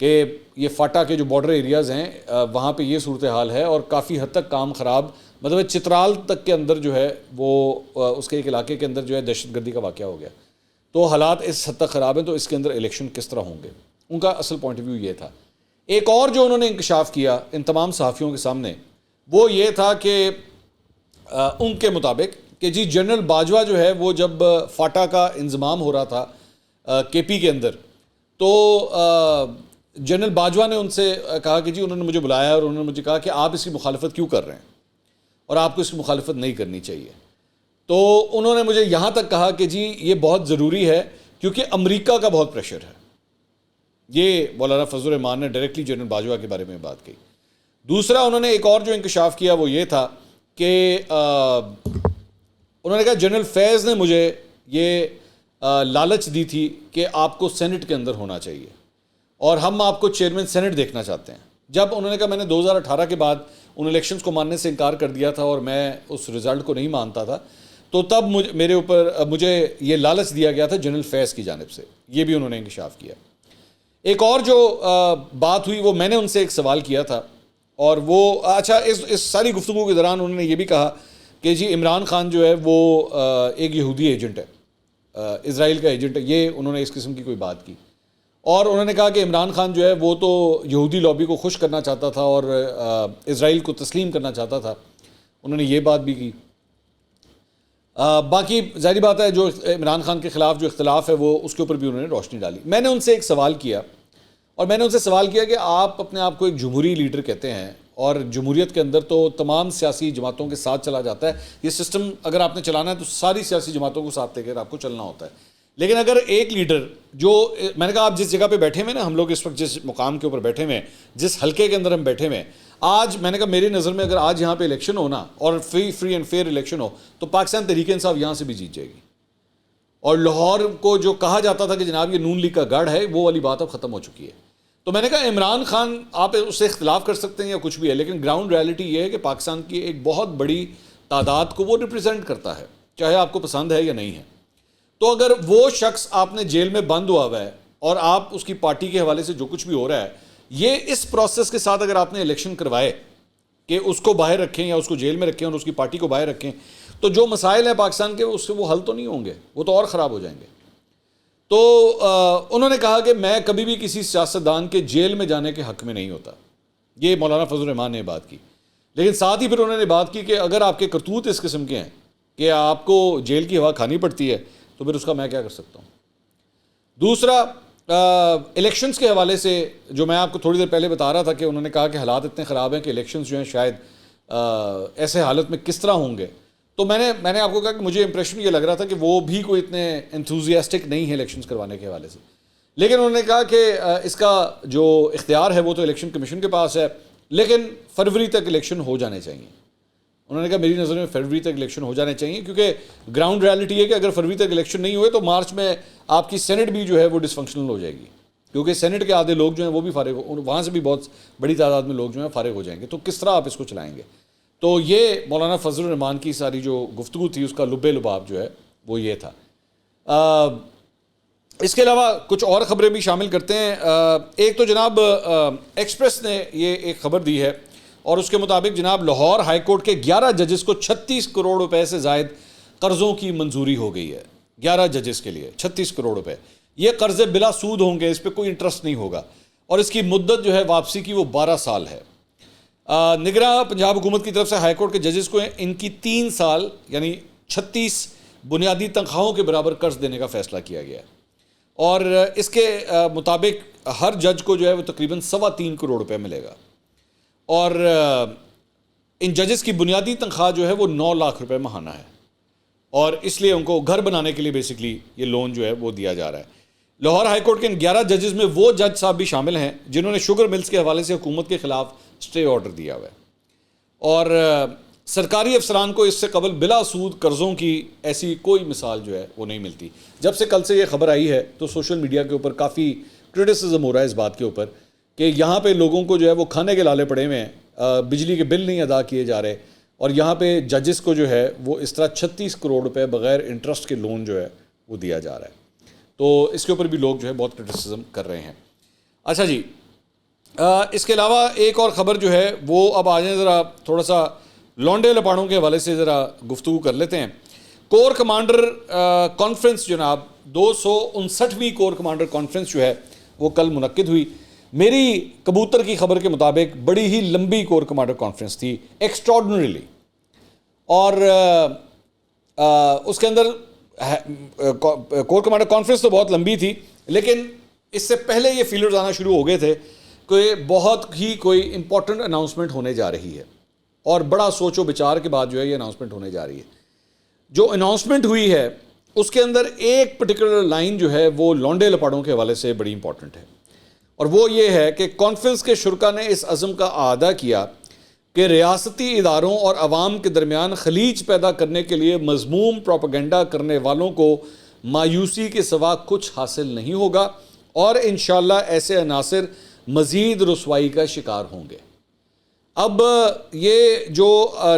کہ یہ فاٹا کے جو بارڈر ایریاز ہیں وہاں پہ یہ صورتحال ہے اور کافی حد تک کام خراب، مطلب چترال تک کے اندر جو ہے وہ اس کے ایک علاقے کے اندر جو ہے دہشت گردی کا واقعہ ہو گیا. تو حالات اس حد تک خراب ہیں، تو اس کے اندر الیکشن کس طرح ہوں گے، ان کا اصل پوائنٹ آف ویو یہ تھا. ایک اور جو انہوں نے انکشاف کیا ان تمام صحافیوں کے سامنے وہ یہ تھا کہ ان کے مطابق کہ جی جنرل باجوہ جو ہے وہ جب فاٹا کا انضمام ہو رہا تھا کے پی کے اندر، تو جنرل باجوہ نے ان سے کہا کہ جی انہوں نے مجھے بلایا اور انہوں نے مجھے کہا کہ آپ اس کی مخالفت کیوں کر رہے ہیں اور آپ کو اس کی مخالفت نہیں کرنی چاہیے. تو انہوں نے مجھے یہاں تک کہا کہ جی یہ بہت ضروری ہے کیونکہ امریکہ کا بہت پریشر ہے. یہ مولانا فضل الرحمان نے ڈائریکٹلی جنرل باجوہ کے بارے میں بات کی. دوسرا انہوں نے ایک اور جو انکشاف کیا وہ یہ تھا کہ انہوں نے کہا جنرل فیض نے مجھے یہ لالچ دی تھی کہ آپ کو سینٹ کے اندر ہونا چاہیے اور ہم آپ کو چیئرمین سینٹ دیکھنا چاہتے ہیں. جب انہوں نے کہا میں نے 2018 کے بعد ان الیکشنز کو ماننے سے انکار کر دیا تھا اور میں اس رزلٹ کو نہیں مانتا تھا، تو تب مجھے یہ لالچ دیا گیا تھا جنرل فیض کی جانب سے. یہ بھی انہوں نے انکشاف کیا. ایک اور جو بات ہوئی وہ میں نے ان سے ایک سوال کیا تھا اور وہ اچھا اس ساری گفتگو کے دوران انہوں نے یہ بھی کہا کہ جی عمران خان جو ہے وہ ایک یہودی ایجنٹ ہے، اسرائیل کا ایجنٹ ہے. یہ انہوں نے اس قسم کی کوئی بات کی اور انہوں نے کہا کہ عمران خان جو ہے وہ تو یہودی لابی کو خوش کرنا چاہتا تھا اور اسرائیل کو تسلیم کرنا چاہتا تھا. انہوں نے یہ بات بھی کی. باقی ظاہری بات ہے جو عمران خان کے خلاف جو اختلاف ہے وہ اس کے اوپر بھی انہوں نے روشنی ڈالی. میں نے ان سے ایک سوال کیا اور میں نے ان سے سوال کیا کہ آپ اپنے آپ کو ایک جمہوری لیڈر کہتے ہیں اور جمہوریت کے اندر تو تمام سیاسی جماعتوں کے ساتھ چلا جاتا ہے. یہ سسٹم اگر آپ نے چلانا ہے تو ساری سیاسی جماعتوں کو ساتھ لے کر آپ کو چلنا ہوتا ہے. لیکن اگر ایک لیڈر جو میں نے کہا آپ جس جگہ پہ بیٹھے ہوئے نا، ہم لوگ اس وقت جس مقام کے اوپر بیٹھے ہوئے ہیں، جس حلقے کے اندر ہم بیٹھے ہوئے ہیں، آج میں نے کہا میری نظر میں اگر آج یہاں پہ الیکشن ہونا اور فری اینڈ فیئر الیکشن ہو تو پاکستان تحریک انصاف یہاں سے بھی جیت جائے گی. اور لاہور کو جو کہا جاتا تھا کہ جناب یہ نون لیگ کا گڑھ ہے، وہ والی بات اب ختم ہو چکی ہے. تو میں نے کہا عمران خان آپ اس سے اختلاف کر سکتے ہیں یا کچھ بھی ہے، لیکن گراؤنڈ ریالٹی یہ ہے کہ پاکستان کی ایک بہت بڑی تعداد کو وہ ریپرزینٹ کرتا ہے، چاہے آپ کو پسند ہے یا نہیں ہے. تو اگر وہ شخص آپ نے جیل میں بند ہوا ہوا ہے اور آپ اس کی پارٹی کے حوالے سے جو کچھ بھی ہو رہا ہے، یہ اس پروسیس کے ساتھ اگر آپ نے الیکشن کروائے کہ اس کو باہر رکھیں یا اس کو جیل میں رکھیں اور اس کی پارٹی کو باہر رکھیں، تو جو مسائل ہیں پاکستان کے اس سے وہ حل تو نہیں ہوں گے، وہ تو اور خراب ہو جائیں گے. تو انہوں نے کہا کہ میں کبھی بھی کسی سیاستدان کے جیل میں جانے کے حق میں نہیں ہوتا. یہ مولانا فضل الرحمان نے بات کی. لیکن ساتھ ہی پھر انہوں نے بات کی کہ اگر آپ کے کرتوت اس قسم کے ہیں کہ آپ کو جیل کی ہوا کھانی پڑتی ہے تو پھر اس کا میں کیا کر سکتا ہوں. دوسرا الیکشنز کے حوالے سے جو میں آپ کو تھوڑی دیر پہلے بتا رہا تھا کہ انہوں نے کہا کہ حالات اتنے خراب ہیں کہ الیکشنز جو ہیں شاید ایسے حالت میں کس طرح ہوں گے. تو میں نے آپ کو کہا کہ مجھے امپریشن یہ لگ رہا تھا کہ وہ بھی کوئی اتنے انتھوزیاسٹک نہیں ہے الیکشنز کروانے کے حوالے سے. لیکن انہوں نے کہا کہ اس کا جو اختیار ہے وہ تو الیکشن کمیشن کے پاس ہے، لیکن فروری تک الیکشن ہو جانے چاہیے. انہوں نے کہا میری نظر میں فروری تک الیکشن ہو جانے چاہیے کیونکہ گراؤنڈ ریالٹی ہے کہ اگر فروری تک الیکشن نہیں ہوئے تو مارچ میں آپ کی سینٹ بھی جو ہے وہ ڈس فنکشنل ہو جائے گی، کیونکہ سینٹ کے آدھے لوگ جو ہیں وہ بھی فارغ وہاں سے بھی بہت بڑی تعداد میں لوگ جو ہیں فارغ ہو جائیں گے. تو کس طرح آپ اس کو چلائیں گے؟ تو یہ مولانا فضل الرحمان کی ساری جو گفتگو تھی اس کا لب لباب جو ہے وہ یہ تھا. اس کے علاوہ کچھ اور خبریں بھی شامل کرتے ہیں. ایک تو جناب ایکسپریس نے یہ ایک خبر دی ہے اور اس کے مطابق جناب لاہور ہائی کورٹ کے 11 ججز کو 36 کروڑ روپے سے زائد قرضوں کی منظوری ہو گئی ہے. 11 ججز کے لیے 36 کروڑ روپے. یہ قرضے بلا سود ہوں گے، اس پہ کوئی انٹرسٹ نہیں ہوگا اور اس کی مدت جو ہے واپسی کی وہ 12 سال ہے. نگراں پنجاب حکومت کی طرف سے ہائی کورٹ کے ججز کو ان کی 3 سال یعنی 36 بنیادی تنخواہوں کے برابر قرض دینے کا فیصلہ کیا گیا ہے اور اس کے مطابق ہر جج کو جو ہے وہ تقریباً 3.25 کروڑ روپے ملے گا اور ان ججز کی بنیادی تنخواہ جو ہے وہ 9 لاکھ روپے ماہانہ ہے اور اس لیے ان کو گھر بنانے کے لیے بیسکلی یہ لون جو ہے وہ دیا جا رہا ہے. لاہور ہائی کورٹ کے ان 11 ججز میں وہ جج صاحب بھی شامل ہیں جنہوں نے شوگر ملز کے حوالے سے حکومت کے خلاف سٹے آرڈر دیا ہوا ہے اور سرکاری افسران کو اس سے قبل بلا سود قرضوں کی ایسی کوئی مثال جو ہے وہ نہیں ملتی. جب سے کل سے یہ خبر آئی ہے تو سوشل میڈیا کے اوپر کافی کرٹیسزم ہو رہا ہے اس بات کے اوپر کہ یہاں پہ لوگوں کو جو ہے وہ کھانے کے لالے پڑے ہوئے ہیں، بجلی کے بل نہیں ادا کیے جا رہے اور یہاں پہ ججز کو جو ہے وہ اس طرح 36 کروڑ روپے بغیر انٹرسٹ کے لون جو ہے وہ دیا جا رہا ہے. تو اس کے اوپر بھی لوگ جو ہے بہت کرٹیسزم کر رہے ہیں. اچھا جی، اس کے علاوہ ایک اور خبر جو ہے وہ اب آ جائیں ذرا تھوڑا سا لونڈے لپاڑوں کے حوالے سے ذرا گفتگو کر لیتے ہیں. کور کمانڈر کانفرنس جناب 259ویں کور کمانڈر کانفرنس جو ہے وہ کل منعقد ہوئی. میری کبوتر کی خبر کے مطابق بڑی ہی لمبی کور کمانڈر کانفرنس تھی ایکسٹراڈنریلی, اور اس کے اندر کور کمانڈر کانفرنس تو بہت لمبی تھی, لیکن اس سے پہلے یہ فیلرز آنا شروع ہو گئے تھے کہ بہت ہی کوئی امپورٹنٹ اناؤنسمنٹ ہونے جا رہی ہے, اور بڑا سوچ و بچار کے بعد جو ہے یہ اناؤنسمنٹ ہونے جا رہی ہے. جو اناؤنسمنٹ ہوئی ہے اس کے اندر ایک پرٹیکولر لائن جو ہے وہ لونڈے لپاڑوں کے حوالے سے بڑی امپورٹنٹ ہے, اور وہ یہ ہے کہ کانفرنس کے شرکاء نے اس عزم کا اعادہ کیا کہ ریاستی اداروں اور عوام کے درمیان خلیج پیدا کرنے کے لیے مذموم پروپیگنڈا کرنے والوں کو مایوسی کے سوا کچھ حاصل نہیں ہوگا, اور انشاءاللہ ایسے عناصر مزید رسوائی کا شکار ہوں گے. اب یہ جو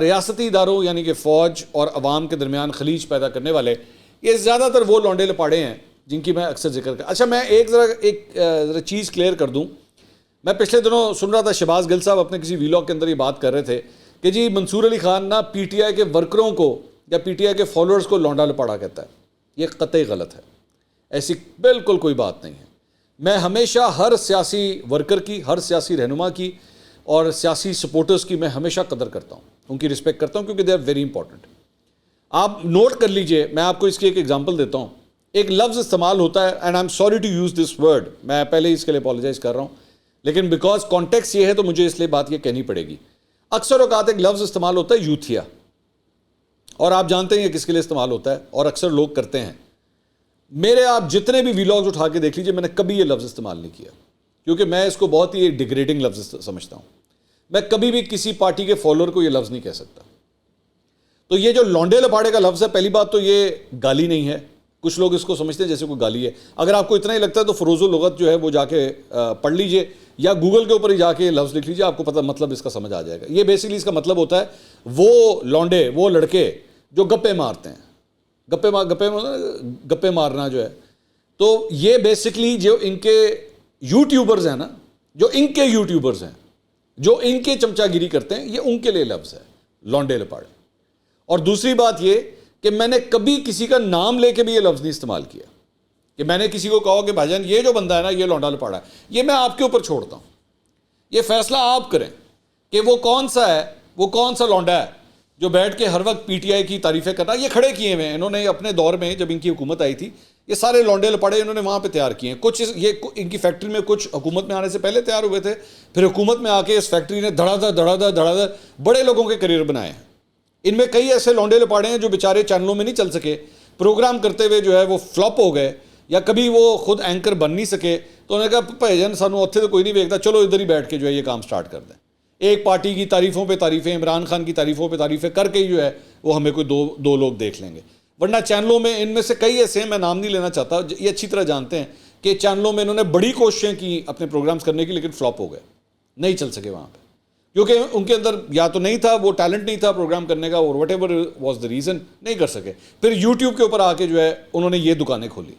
ریاستی اداروں یعنی کہ فوج اور عوام کے درمیان خلیج پیدا کرنے والے, یہ زیادہ تر وہ لونڈے لپاڑے ہیں جن کی میں اکثر ذکر کر. اچھا میں ایک ذرا چیز کلیئر کر دوں. میں پچھلے دنوں سن رہا تھا شہباز گل صاحب اپنے کسی ویلاگ کے اندر یہ بات کر رہے تھے کہ جی منصور علی خان نا پی ٹی آئی کے ورکروں کو یا پی ٹی آئی کے فالوورز کو لونڈا لپاڑا کہتا ہے. یہ قطعی غلط ہے, ایسی بالکل کوئی بات نہیں ہے. میں ہمیشہ ہر سیاسی ورکر کی, ہر سیاسی رہنما کی اور سیاسی سپورٹرز کی میں ہمیشہ قدر کرتا ہوں, ان کی رسپیکٹ کرتا ہوں, کیونکہ دے آر ویری امپورٹنٹ. آپ نوٹ کر لیجئے, میں آپ کو اس کی ایک ایگزامپل دیتا ہوں. ایک لفظ استعمال ہوتا ہے, and I am sorry to use this word, میں پہلے اس کے لیے اپولوجائز کر رہا ہوں, لیکن بیکاز کانٹیکس یہ ہے تو مجھے اس لیے بات یہ کہنی پڑے گی. اکثر اوقات ایک لفظ استعمال ہوتا ہے یوتھیا, اور آپ جانتے ہیں یہ کس کے لیے استعمال ہوتا ہے, اور اکثر لوگ کرتے ہیں. میرے آپ جتنے بھی ویلاگز اٹھا کے دیکھ لیجئے, میں نے کبھی یہ لفظ استعمال نہیں کیا, کیونکہ میں اس کو بہت ہی ڈیگریڈنگ لفظ سمجھتا ہوں. میں کبھی بھی کسی پارٹی کے فالوور کو یہ لفظ نہیں کہہ سکتا. تو یہ جو لونڈے لپاڑے کا لفظ ہے, پہلی بات تو یہ گالی نہیں ہے. کچھ لوگ اس کو سمجھتے ہیں جیسے کوئی گالی ہے. اگر آپ کو اتنا ہی لگتا ہے تو فروز اللغت جو ہے وہ جا کے پڑھ لیجئے, یا گوگل کے اوپر ہی جا کے لفظ لکھ لیجئے, آپ کو پتہ مطلب اس کا سمجھ آ جائے گا. یہ بیسیکلی اس کا مطلب ہوتا ہے وہ لونڈے, وہ لڑکے جو گپے مارتے ہیں. گپے مارنا جو ہے, تو یہ بیسکلی جو ان کے یوٹیوبرز ہیں نا, جو ان کے یوٹیوبرز ہیں, جو ان کے چمچا گیری کرتے ہیں, یہ ان کے لیے لفظ ہے لونڈے لپاڑے. اور دوسری بات یہ کہ میں نے کبھی کسی کا نام لے کے بھی یہ لفظ نہیں استعمال کیا کہ میں نے کسی کو کہا کہ بھائی جان یہ جو بندہ ہے نا یہ لونڈا لپاڑا ہے. یہ میں آپ کے اوپر چھوڑتا ہوں, یہ فیصلہ آپ کریں کہ وہ کون سا ہے, وہ کون سا لونڈا ہے جو بیٹھ کے ہر وقت پی ٹی آئی کی تعریفیں کرنا. یہ کھڑے کیے ہوئے ہیں انہوں نے اپنے دور میں, جب ان کی حکومت آئی تھی, یہ سارے لونڈے لپاڑے انہوں نے وہاں پہ تیار کیے ہیں. کچھ یہ ان کی فیکٹری میں کچھ حکومت میں آنے سے پہلے تیار ہوئے تھے, پھر حکومت میں آ کے اس فیکٹری نے دھڑا دھڑا بڑے لوگوں کے کریئر بنائے ہیں. ان میں کئی ایسے لونڈے لپاڑے ہیں جو بیچارے چینلوں میں نہیں چل سکے, پروگرام کرتے ہوئے جو ہے وہ فلاپ ہو گئے, یا کبھی وہ خود اینکر بن نہیں سکے. تو انہوں نے کہا بھائی جان سانوں اتھے تو کوئی نہیں ویکھدا, چلو ادھر ہی بیٹھ کے جو ہے یہ کام سٹارٹ کر دیں. ایک پارٹی کی تعریفوں پہ تعریفیں, عمران خان کی تعریفوں پہ تعریفیں کر کے جو ہے وہ ہمیں کوئی دو لوگ دیکھ لیں گے. ورنہ چینلوں میں ان میں سے کئی ایسے ہیں, میں نام نہیں لینا چاہتا, یہ اچھی طرح جانتے ہیں کہ چینلوں میں انہوں نے بڑی کوششیں کی اپنے پروگرامز کرنے کی, لیکن فلاپ ہو گئے, نہیں چل سکے وہاں پہ, کیونکہ ان کے اندر یا تو نہیں تھا, وہ ٹیلنٹ نہیں تھا پروگرام کرنے کا, اور what ever was the reason, نہیں کر سکے. پھر یوٹیوب کے اوپر آ کے جو ہے انہوں نے یہ دکانیں کھولی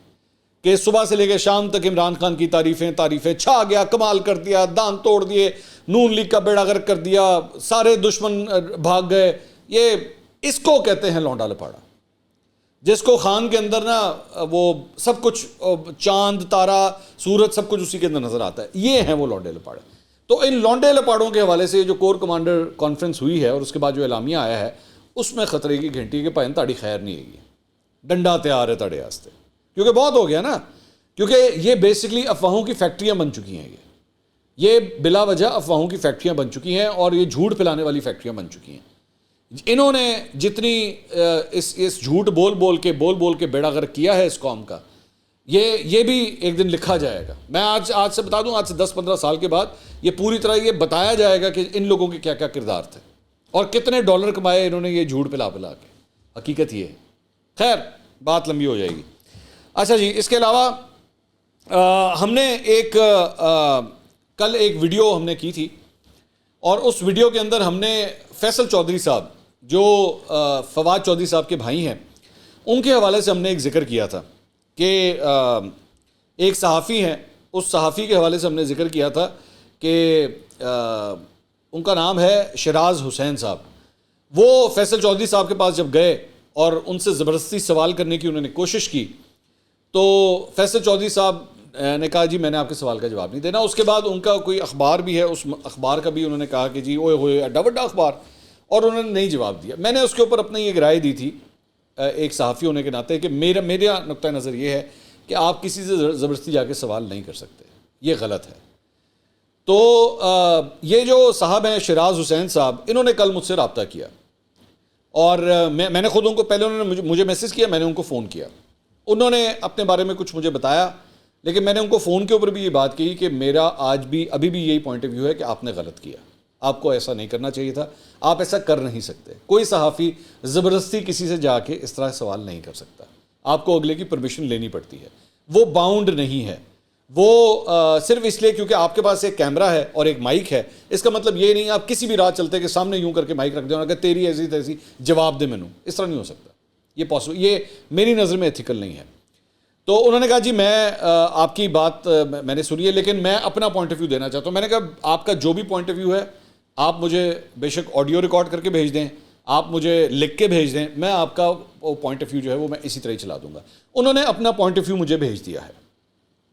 کہ صبح سے لے کے شام تک عمران خان کی تعریفیں, چھا گیا, کمال کر دیا, دان توڑ دیے, نون لیگ کا بیڑا غرق کر دیا, سارے دشمن بھاگ گئے. یہ اس کو کہتے ہیں لونڈا لپاڑا, جس کو خان کے اندر نا وہ سب کچھ چاند تارا سورج سب کچھ اسی کے اندر نظر آتا ہے. یہ ہیں وہ لونڈے لپاڑے. تو ان لونڈے لپاڑوں کے حوالے سے جو کور کمانڈر کانفرنس ہوئی ہے اور اس کے بعد جو اعلامیہ آیا ہے, اس میں خطرے کی گھنٹی کے پائن تاڑی خیر نہیں ہے, ڈنڈا تیار ہے تاڑے واسطے, کیونکہ بہت ہو گیا نا. کیونکہ یہ بیسکلی افواہوں کی فیکٹریاں بن چکی ہیں, یہ بلا وجہ افواہوں کی فیکٹریاں بن چکی ہیں, اور یہ جھوٹ پھیلانے والی فیکٹریاں بن چکی ہیں. انہوں نے جتنی اس جھوٹ بول بول کے بیڑا غرق کیا ہے اس قوم کا, یہ بھی ایک دن لکھا جائے گا. میں آج سے بتا دوں, آج سے 10-15 سال کے بعد یہ پوری طرح یہ بتایا جائے گا کہ ان لوگوں کے کیا کیا کردار تھے اور کتنے ڈالر کمائے انہوں نے یہ جھوٹ پلا کے. حقیقت یہ ہے. خیر بات لمبی ہو جائے گی. اچھا جی, اس کے علاوہ ہم نے کل ایک ویڈیو ہم نے کی تھی, اور اس ویڈیو کے اندر ہم نے فیصل چودھری صاحب جو فواد چودھری صاحب کے بھائی ہیں, ان کے حوالے سے ہم نے ایک ذکر کیا تھا کہ ایک صحافی ہیں, اس صحافی کے حوالے سے ہم نے ذکر کیا تھا کہ ان کا نام ہے شیراز حسین صاحب. وہ فیصل چودھری صاحب کے پاس جب گئے اور ان سے زبردستی سوال کرنے کی انہوں نے کوشش کی تو فیصل چودھری صاحب نے کہا جی میں نے آپ کے سوال کا جواب نہیں دینا. اس کے بعد ان کا کوئی اخبار بھی ہے, اس اخبار کا بھی انہوں نے کہا کہ جی اوئے ہوئے اڈا وڈا اخبار, اور انہوں نے نہیں جواب دیا. میں نے اس کے اوپر اپنی ایک رائے دی تھی ایک صحافی ہونے کے ناطے کہ میرا نقطہ نظر یہ ہے کہ آپ کسی سے زبردستی جا کے سوال نہیں کر سکتے, یہ غلط ہے. تو یہ جو صاحب ہیں شیراز حسین صاحب, انہوں نے کل مجھ سے رابطہ کیا اور میں نے خود ان کو, پہلے انہوں نے مجھے میسج کیا, میں نے ان کو فون کیا. انہوں نے اپنے بارے میں کچھ مجھے بتایا, لیکن میں نے ان کو فون کے اوپر بھی یہ بات کہی کہ میرا ابھی بھی یہی پوائنٹ آف ویو ہے کہ آپ نے غلط کیا, آپ کو ایسا نہیں کرنا چاہیے تھا, آپ ایسا کر نہیں سکتے. کوئی صحافی زبردستی کسی سے جا کے اس طرح سوال نہیں کر سکتا, آپ کو اگلے کی پرمیشن لینی پڑتی ہے. وہ باؤنڈ نہیں ہے, وہ صرف اس لیے کیونکہ آپ کے پاس ایک کیمرہ ہے اور ایک مائک ہے, اس کا مطلب یہ نہیں آپ کسی بھی راہ چلتے کہ سامنے یوں کر کے مائک رکھ دیں اور کہ تیری ایسی تیسی جواب دے مینوں. اس طرح نہیں ہو سکتا, یہ میری نظر میں ایتھیکل نہیں ہے. تو انہوں نے کہا جی میں آپ کی بات میں نے سنی ہے, لیکن میں اپنا پوائنٹ آف ویو دینا چاہتا ہوں. میں نے کہا آپ کا جو بھی پوائنٹ آف ویو ہے آپ مجھے بے شک آڈیو ریکارڈ کر کے بھیج دیں, آپ مجھے لکھ کے بھیج دیں, میں آپ کا پوائنٹ آف ویو جو ہے وہ میں اسی طرح ہی چلا دوں گا. انہوں نے اپنا پوائنٹ آف ویو مجھے بھیج دیا ہے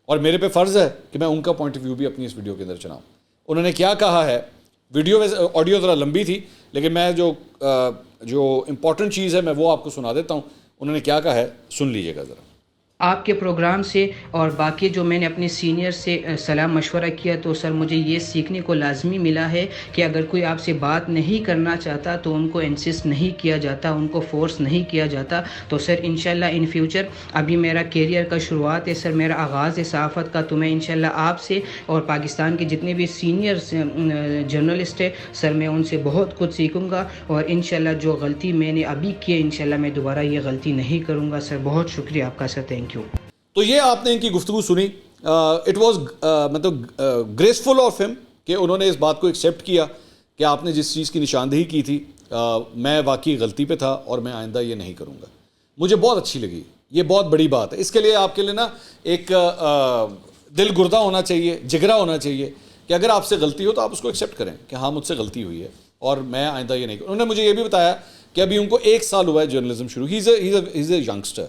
اور میرے پہ فرض ہے کہ میں ان کا پوائنٹ آف ویو بھی اپنی اس ویڈیو کے اندر چلاؤں. انہوں نے کیا کہا ہے, ویڈیو آڈیو ذرا لمبی تھی لیکن میں جو امپورٹنٹ چیز ہے میں وہ آپ کو سنا دیتا ہوں. انہوں نے کیا کہا ہے سن لیجئے گا ذرا. آپ کے پروگرام سے اور باقی جو میں نے اپنے سینئر سے سلام مشورہ کیا تو سر مجھے یہ سیکھنے کو لازمی ملا ہے کہ اگر کوئی آپ سے بات نہیں کرنا چاہتا تو ان کو انسسٹ نہیں کیا جاتا, ان کو فورس نہیں کیا جاتا. تو سر انشاءاللہ ان فیوچر, ابھی میرا کیریئر کا شروعات ہے سر, میرا آغاز ہے صحافت کا, تو میں انشاءاللہ آپ سے اور پاکستان کے جتنے بھی سینئر جرنلسٹ ہیں سر میں ان سے بہت کچھ سیکھوں گا, اور انشاءاللہ جو غلطی میں نے ابھی کی ہے انشاءاللہ میں دوبارہ یہ غلطی نہیں کروں گا. سر بہت شکریہ آپ کا سر, تھینک یو. تو یہ آپ نے ان کی گفتگو سنی. اٹ واز مطلب گریسفل آف ہم کہ انہوں نے اس بات کو ایکسیپٹ کیا کہ آپ نے جس چیز کی نشاندہی کی تھی میں واقعی غلطی پہ تھا اور میں آئندہ یہ نہیں کروں گا. مجھے بہت اچھی لگی, یہ بہت بڑی بات ہے. اس کے لیے آپ کے لیے نا ایک دل گردہ ہونا چاہیے, جگرا ہونا چاہیے کہ اگر آپ سے غلطی ہو تو آپ اس کو ایکسیپٹ کریں کہ ہاں مجھ سے غلطی ہوئی ہے اور میں آئندہ یہ نہیں کروں. انہوں نے مجھے یہ بھی بتایا کہ ابھی ان کو 1 سال ہوا ہے جرنلزم شروع, ہی از اے ینگسٹر.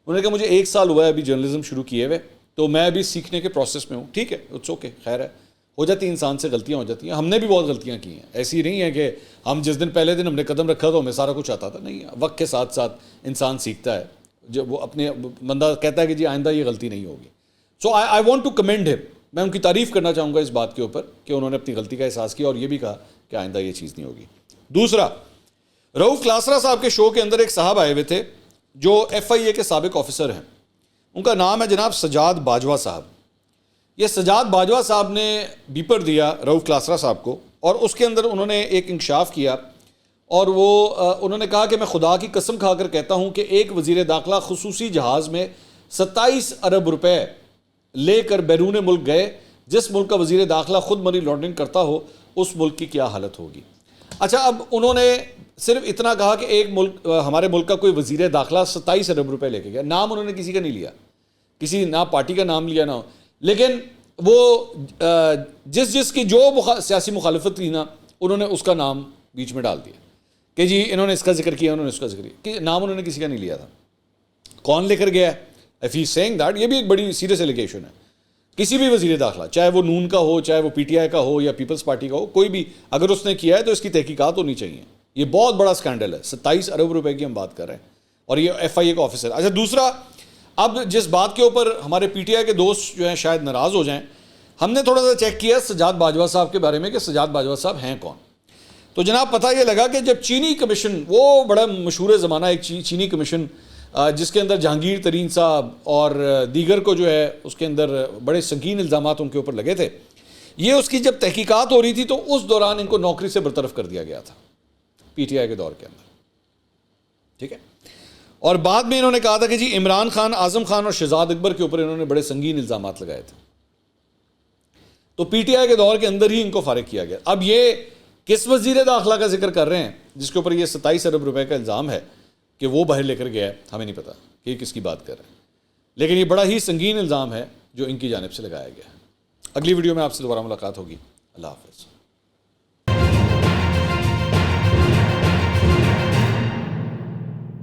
انہوں نے کہا مجھے 1 سال ہوا ہے ابھی جرنلزم شروع کیے ہوئے, تو میں ابھی سیکھنے کے پروسیس میں ہوں. ٹھیک ہے, اٹس اوکے, خیر ہے, ہو جاتی ہے, انسان سے غلطیاں ہو جاتی ہیں. ہم نے بھی بہت غلطیاں کی ہیں, ایسی نہیں ہے کہ ہم جس دن پہلے دن ہم نے قدم رکھا تو ہمیں سارا کچھ آتا تھا. نہیں, وقت کے ساتھ ساتھ انسان سیکھتا ہے. جب وہ اپنے بندہ کہتا ہے کہ جی آئندہ یہ غلطی نہیں ہوگی. سو آئی وانٹ ٹو کمینڈ ہم, میں ان کی تعریف کرنا چاہوں گا اس بات کے اوپر کہ انہوں نے اپنی غلطی کا احساس کیا اور یہ بھی کہا کہ آئندہ یہ چیز نہیں ہوگی. دوسرا, رؤف کلاسرا صاحب کے شو کے اندر ایک صاحب آئے ہوئے تھے جو FIA کے سابق آفیسر ہیں. ان کا نام ہے جناب سجاد باجوہ صاحب. یہ سجاد باجوہ صاحب نے بیپر دیا رؤف کلاسرا صاحب کو, اور اس کے اندر انہوں نے ایک انکشاف کیا اور وہ انہوں نے کہا کہ میں خدا کی قسم کھا کر کہتا ہوں کہ ایک وزیر داخلہ خصوصی جہاز میں 27 ارب روپے لے کر بیرون ملک گئے. جس ملک کا وزیر داخلہ خود منی لانڈرنگ کرتا ہو اس ملک کی کیا حالت ہوگی. اچھا, اب انہوں نے صرف اتنا کہا کہ ایک ملک, ہمارے ملک کا کوئی وزیر داخلہ 27 ارب روپے لے کے گیا. نام انہوں نے کسی کا نہیں لیا, کسی نہ پارٹی کا نام لیا نہ, لیکن وہ جس کی جو سیاسی مخالفت تھی نا انہوں نے اس کا نام بیچ میں ڈال دیا کہ جی انہوں نے اس کا ذکر کیا, انہوں نے اس کا ذکر کیا, کہ نام انہوں نے کسی کا نہیں لیا تھا. کون لے کر گیا ہے, اف ہی سیئنگ دیٹ, یہ بھی ایک بڑی سیریس ایلیگیشن ہے. کسی بھی وزیر داخلہ, چاہے وہ نون کا ہو, چاہے وہ PTI کا ہو یا پیپلز پارٹی کا ہو, کوئی بھی اگر اس نے کیا ہے تو اس کی تحقیقات ہونی چاہیے. یہ بہت بڑا اسکینڈل ہے. 27 ارب روپے کی ہم بات کر رہے ہیں اور یہ FIA کا آفیسر. اچھا, دوسرا, اب جس بات کے اوپر ہمارے PTI کے دوست جو ہیں شاید ناراض ہو جائیں, ہم نے تھوڑا سا چیک کیا سجاد باجوہ صاحب کے بارے میں کہ سجاد باجوہ صاحب ہیں کون. تو جناب پتہ یہ لگا کہ جب چینی کمیشن, وہ بڑا مشہور زمانہ ایک چینی کمیشن جس کے اندر جہانگیر ترین صاحب اور دیگر کو جو ہے اس کے اندر بڑے سنگین الزامات ان کے اوپر لگے تھے, یہ اس کی جب تحقیقات ہو رہی تھی تو اس دوران ان کو نوکری سے برطرف کر دیا گیا تھا PTI کے دور کے اندر. ٹھیک ہے, اور بعد میں انہوں نے کہا تھا کہ جی عمران خان, اعظم خان اور شہزاد اکبر کے اوپر انہوں نے بڑے سنگین الزامات لگائے تھے. تو PTI کے دور کے اندر ہی ان کو فارغ کیا گیا. اب یہ کس وزیر داخلہ کا ذکر کر رہے ہیں جس کے اوپر یہ 27 ارب روپے کا الزام ہے کہ وہ باہر لے کر گیا ہے, ہمیں نہیں پتا کہ یہ کس کی بات کر رہے ہیں, لیکن یہ بڑا ہی سنگین الزام ہے جو ان کی جانب سے لگایا گیا ہے. اگلی ویڈیو میں آپ سے دوبارہ ملاقات ہوگی. اللہ حافظ.